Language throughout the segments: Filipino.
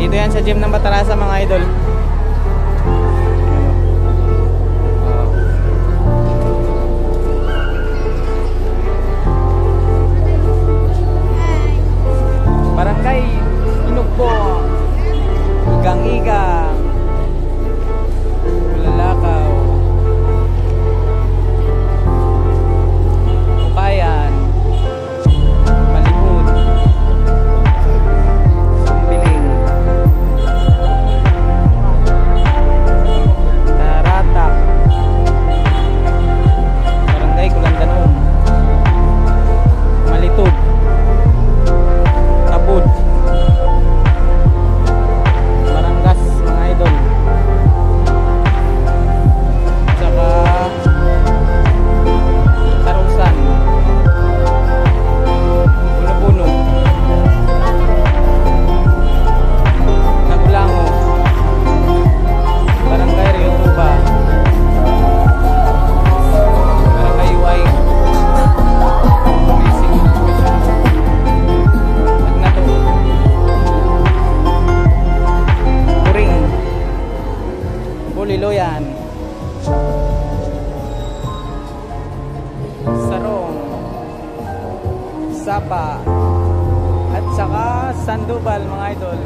Dito yan sa gym ng Batarasa mga idol. Barangay Inugbo, Igang-igang, Bulalakaw, Upayan, Malipod, Sumbiling, Taratak, Barangay Gulandanom, Malitod, Tabud, Barangas mga idol, saka Tarusan, Puno-Puno, Nagulango, Barangay Rio Tuba, Barangay Uway, Rising, Agnato, Puring, Buliloyan, Sarong, Sapa, at saka Sandoval mga idol.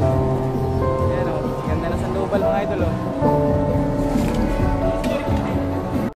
Ayan o, ganda na Sandoval mga idol o.